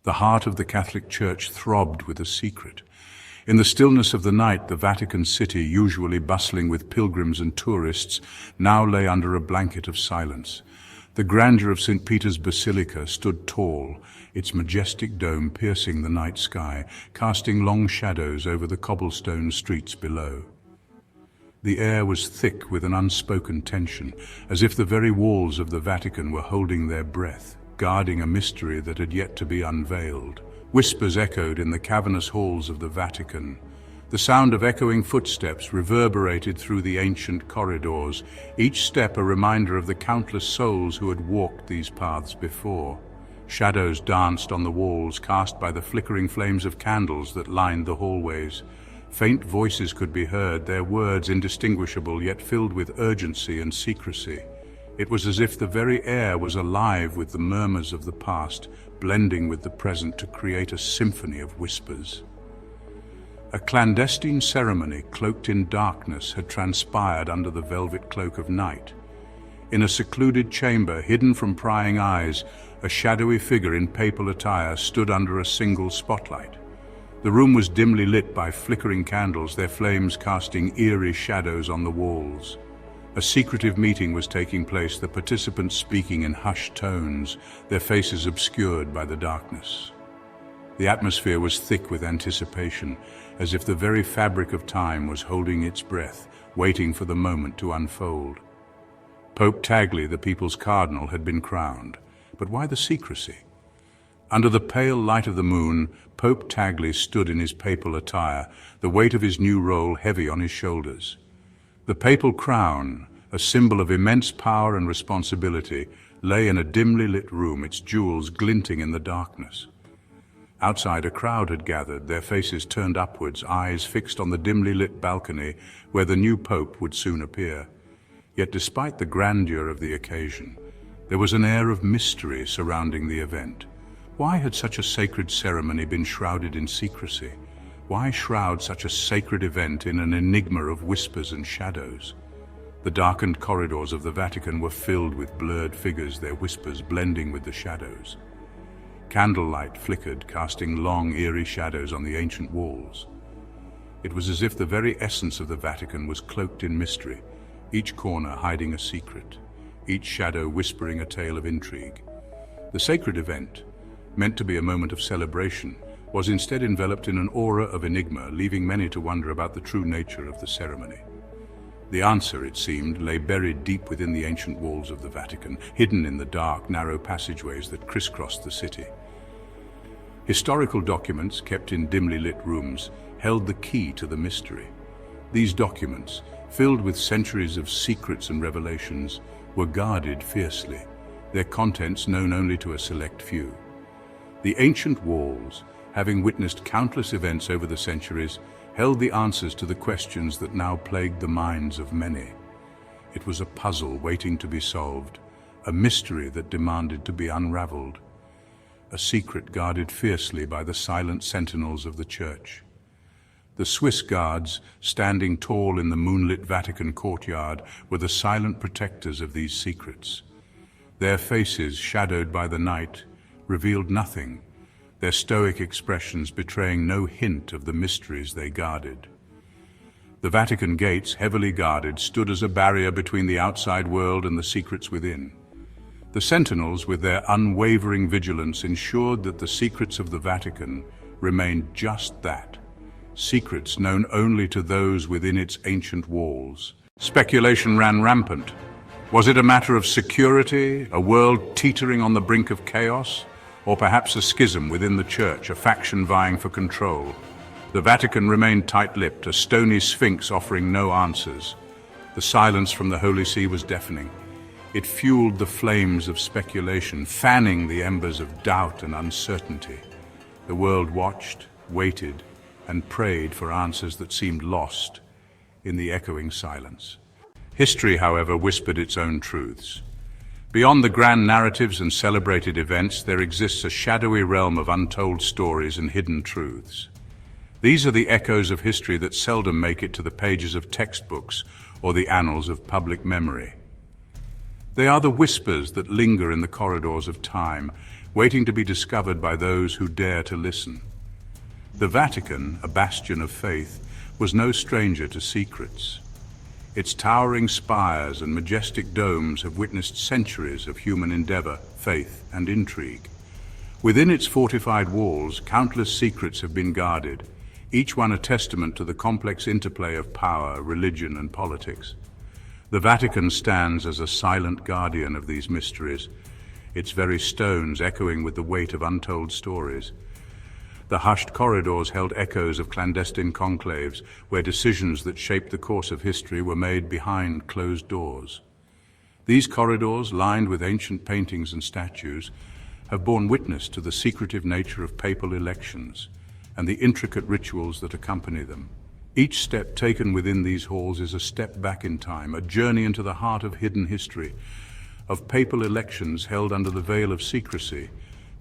The heart of the Catholic Church throbbed with a secret. In the stillness of the night, the Vatican City, usually bustling with pilgrims and tourists, now lay under a blanket of silence. The grandeur of St. Peter's Basilica stood tall, its majestic dome piercing the night sky, casting long shadows over the cobblestone streets below. The air was thick with an unspoken tension, as if the very walls of the Vatican were holding their breath, guarding a mystery that had yet to be unveiled. Whispers echoed in the cavernous halls of the Vatican. The sound of echoing footsteps reverberated through the ancient corridors, each step a reminder of the countless souls who had walked these paths before. Shadows danced on the walls, cast by the flickering flames of candles that lined the hallways. Faint voices could be heard, their words indistinguishable yet filled with urgency and secrecy. It was as if the very air was alive with the murmurs of the past, blending with the present to create a symphony of whispers. A clandestine ceremony cloaked in darkness had transpired under the velvet cloak of night. In a secluded chamber, hidden from prying eyes, a shadowy figure in papal attire stood under a single spotlight. The room was dimly lit by flickering candles, their flames casting eerie shadows on the walls. A secretive meeting was taking place, the participants speaking in hushed tones, their faces obscured by the darkness. The atmosphere was thick with anticipation, as if the very fabric of time was holding its breath, waiting for the moment to unfold. Pope Tagle, the people's cardinal, had been crowned. But why the secrecy? Under the pale light of the moon, Pope Tagle stood in his papal attire, the weight of his new role heavy on his shoulders. The papal crown, a symbol of immense power and responsibility, lay in a dimly lit room, its jewels glinting in the darkness. Outside, a crowd had gathered, their faces turned upwards, eyes fixed on the dimly lit balcony where the new pope would soon appear. Yet despite the grandeur of the occasion, there was an air of mystery surrounding the event. Why had such a sacred ceremony been shrouded in secrecy? Why shroud such a sacred event in an enigma of whispers and shadows? The darkened corridors of the Vatican were filled with blurred figures, their whispers blending with the shadows. Candlelight flickered, casting long, eerie shadows on the ancient walls. It was as if the very essence of the Vatican was cloaked in mystery, each corner hiding a secret, each shadow whispering a tale of intrigue. The sacred event, meant to be a moment of celebration, was instead enveloped in an aura of enigma, leaving many to wonder about the true nature of the ceremony. The answer, it seemed, lay buried deep within the ancient walls of the Vatican, hidden in the dark, narrow passageways that crisscrossed the city. Historical documents, kept in dimly lit rooms, held the key to the mystery. These documents, filled with centuries of secrets and revelations, were guarded fiercely, their contents known only to a select few. The ancient walls, having witnessed countless events over the centuries, held the answers to the questions that now plagued the minds of many. It was a puzzle waiting to be solved, a mystery that demanded to be unraveled, a secret guarded fiercely by the silent sentinels of the Church. The Swiss guards, standing tall in the moonlit Vatican courtyard, were the silent protectors of these secrets. Their faces, shadowed by the night, revealed nothing, their stoic expressions betraying no hint of the mysteries they guarded. The Vatican gates, heavily guarded, stood as a barrier between the outside world and the secrets within. The sentinels, with their unwavering vigilance, ensured that the secrets of the Vatican remained just that, secrets known only to those within its ancient walls. Speculation ran rampant. Was it a matter of security, a world teetering on the brink of chaos? Or perhaps a schism within the Church, a faction vying for control? The Vatican remained tight-lipped, a stony sphinx offering no answers. The silence from the Holy See was deafening. It fueled the flames of speculation, fanning the embers of doubt and uncertainty. The world watched, waited, and prayed for answers that seemed lost in the echoing silence. History, however, whispered its own truths. Beyond the grand narratives and celebrated events, there exists a shadowy realm of untold stories and hidden truths. These are the echoes of history that seldom make it to the pages of textbooks or the annals of public memory. They are the whispers that linger in the corridors of time, waiting to be discovered by those who dare to listen. The Vatican, a bastion of faith, was no stranger to secrets. Its towering spires and majestic domes have witnessed centuries of human endeavor, faith, and intrigue. Within its fortified walls, countless secrets have been guarded, each one a testament to the complex interplay of power, religion, and politics. The Vatican stands as a silent guardian of these mysteries, its very stones echoing with the weight of untold stories. The hushed corridors held echoes of clandestine conclaves, where decisions that shaped the course of history were made behind closed doors. These corridors, lined with ancient paintings and statues, have borne witness to the secretive nature of papal elections and the intricate rituals that accompany them. Each step taken within these halls is a step back in time, a journey into the heart of hidden history, of papal elections held under the veil of secrecy,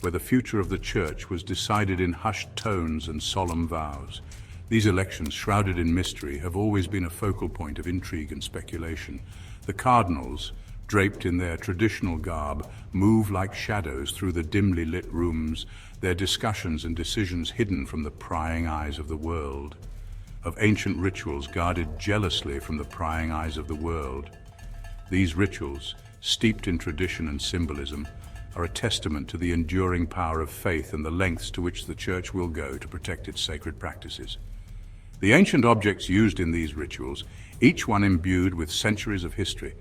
where the future of the Church was decided in hushed tones and solemn vows. These elections, shrouded in mystery, have always been a focal point of intrigue and speculation. The Cardinals, draped in their traditional garb, move like shadows through the dimly lit rooms, their discussions and decisions hidden from the prying eyes of the world. Of ancient rituals guarded jealously from the prying eyes of the world. These rituals, steeped in tradition and symbolism, are a testament to the enduring power of faith and the lengths to which the Church will go to protect its sacred practices. The ancient objects used in these rituals, each one imbued with centuries of history,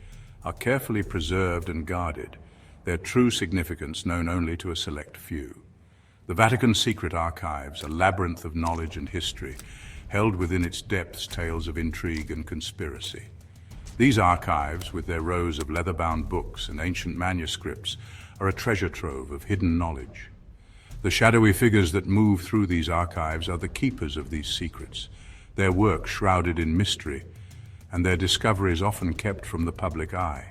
are carefully preserved and guarded, their true significance known only to a select few. The Vatican's secret archives, a labyrinth of knowledge and history, held within its depths tales of intrigue and conspiracy. These archives, with their rows of leather-bound books and ancient manuscripts, are a treasure trove of hidden knowledge. The shadowy figures that move through these archives are the keepers of these secrets, their work shrouded in mystery, and their discoveries often kept from the public eye.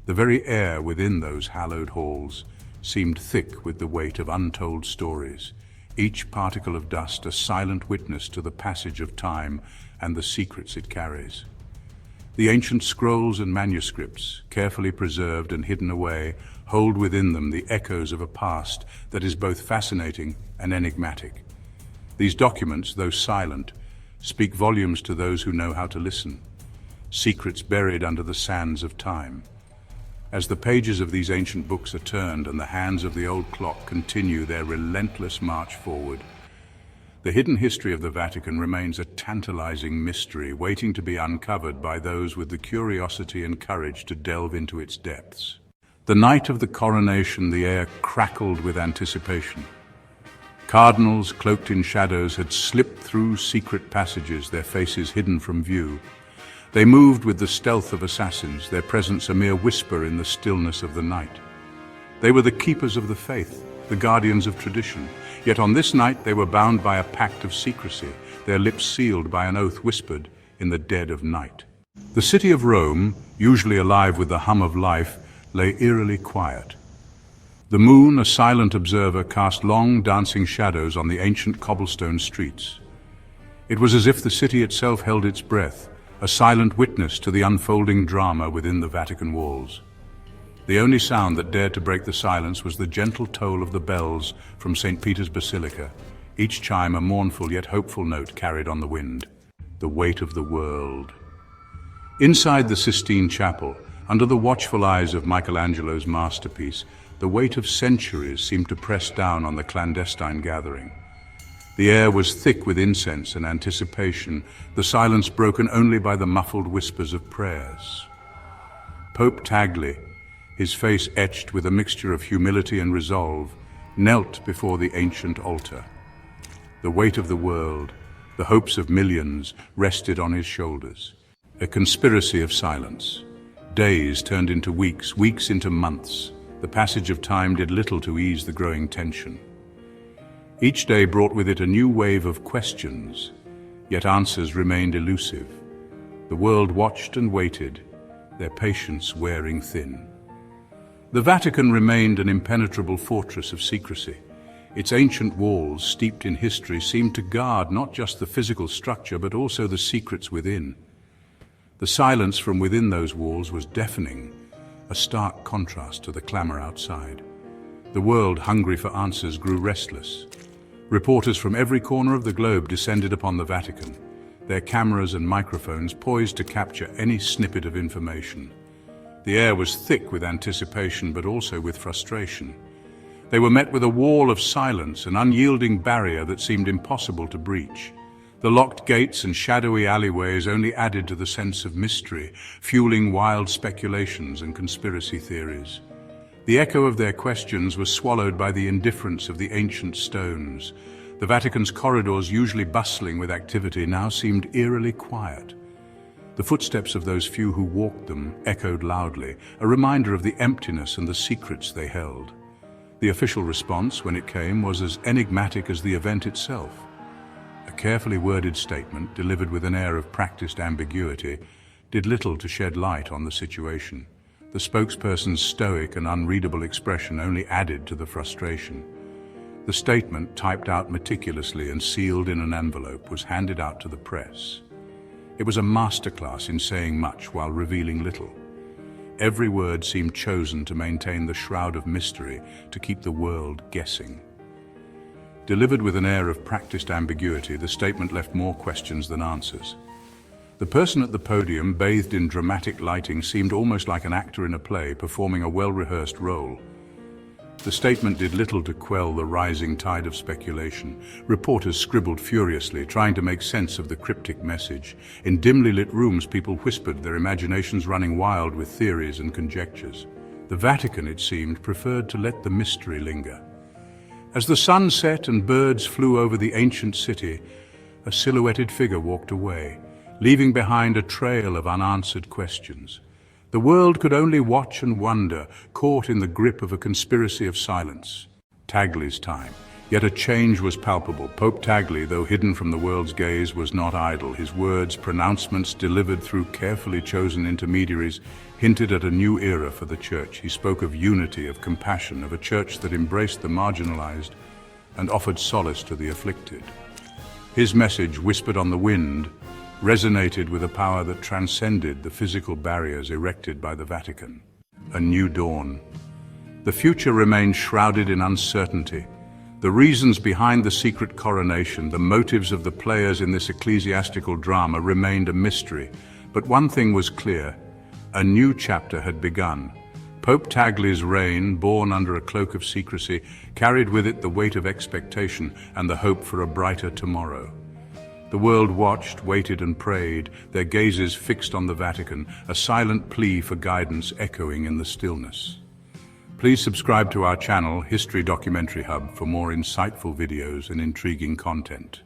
The very air within those hallowed halls seemed thick with the weight of untold stories, each particle of dust a silent witness to the passage of time and the secrets it carries. The ancient scrolls and manuscripts, carefully preserved and hidden away, hold within them the echoes of a past that is both fascinating and enigmatic. These documents, though silent, speak volumes to those who know how to listen, secrets buried under the sands of time. As the pages of these ancient books are turned and the hands of the old clock continue their relentless march forward, the hidden history of the Vatican remains a tantalizing mystery waiting to be uncovered by those with the curiosity and courage to delve into its depths. The night of the coronation, the air crackled with anticipation. Cardinals, cloaked in shadows, had slipped through secret passages, their faces hidden from view. They moved with the stealth of assassins, their presence a mere whisper in the stillness of the night. They were the keepers of the faith, the guardians of tradition. Yet on this night they were bound by a pact of secrecy, their lips sealed by an oath whispered in the dead of night. The city of Rome, usually alive with the hum of life, lay eerily quiet. The moon, a silent observer, cast long, dancing shadows on the ancient cobblestone streets. It was as if the city itself held its breath, a silent witness to the unfolding drama within the Vatican walls. The only sound that dared to break the silence was the gentle toll of the bells from St. Peter's Basilica, each chime a mournful yet hopeful note carried on the wind. The weight of the world. Inside the Sistine Chapel, under the watchful eyes of Michelangelo's masterpiece, the weight of centuries seemed to press down on the clandestine gathering. The air was thick with incense and anticipation, the silence broken only by the muffled whispers of prayers. Pope Tagle, his face etched with a mixture of humility and resolve, knelt before the ancient altar. The weight of the world, the hopes of millions, rested on his shoulders. A conspiracy of silence. Days turned into weeks, weeks into months. The passage of time did little to ease the growing tension. Each day brought with it a new wave of questions, yet answers remained elusive. The world watched and waited, their patience wearing thin. The Vatican remained an impenetrable fortress of secrecy. Its ancient walls, steeped in history, seemed to guard not just the physical structure, but also the secrets within. The silence from within those walls was deafening, a stark contrast to the clamor outside. The world, hungry for answers, grew restless. Reporters from every corner of the globe descended upon the Vatican, their cameras and microphones poised to capture any snippet of information. The air was thick with anticipation, but also with frustration. They were met with a wall of silence, an unyielding barrier that seemed impossible to breach. The locked gates and shadowy alleyways only added to the sense of mystery, fueling wild speculations and conspiracy theories. The echo of their questions was swallowed by the indifference of the ancient stones. The Vatican's corridors, usually bustling with activity, now seemed eerily quiet. The footsteps of those few who walked them echoed loudly, a reminder of the emptiness and the secrets they held. The official response, when it came, was as enigmatic as the event itself. A carefully worded statement, delivered with an air of practiced ambiguity, did little to shed light on the situation. The spokesperson's stoic and unreadable expression only added to the frustration. The statement, typed out meticulously and sealed in an envelope, was handed out to the press. It was a masterclass in saying much while revealing little. Every word seemed chosen to maintain the shroud of mystery, to keep the world guessing. Delivered with an air of practiced ambiguity, the statement left more questions than answers. The person at the podium, bathed in dramatic lighting, seemed almost like an actor in a play, performing a well-rehearsed role. The statement did little to quell the rising tide of speculation. Reporters scribbled furiously, trying to make sense of the cryptic message. In dimly lit rooms, people whispered, their imaginations running wild with theories and conjectures. The Vatican, it seemed, preferred to let the mystery linger. As the sun set and birds flew over the ancient city, a silhouetted figure walked away, leaving behind a trail of unanswered questions. The world could only watch and wonder, caught in the grip of a conspiracy of silence. Tagle's time. Yet a change was palpable. Pope Tagle, though hidden from the world's gaze, was not idle. His words, pronouncements delivered through carefully chosen intermediaries, hinted at a new era for the Church. He spoke of unity, of compassion, of a Church that embraced the marginalized and offered solace to the afflicted. His message, whispered on the wind, resonated with a power that transcended the physical barriers erected by the Vatican. A new dawn. The future remained shrouded in uncertainty. The reasons behind the secret coronation, the motives of the players in this ecclesiastical drama remained a mystery. But one thing was clear: a new chapter had begun. Pope Tagle's reign, born under a cloak of secrecy, carried with it the weight of expectation and the hope for a brighter tomorrow. The world watched, waited and prayed, their gazes fixed on the Vatican, a silent plea for guidance echoing in the stillness. Please subscribe to our channel, History Documentary Hub, for more insightful videos and intriguing content.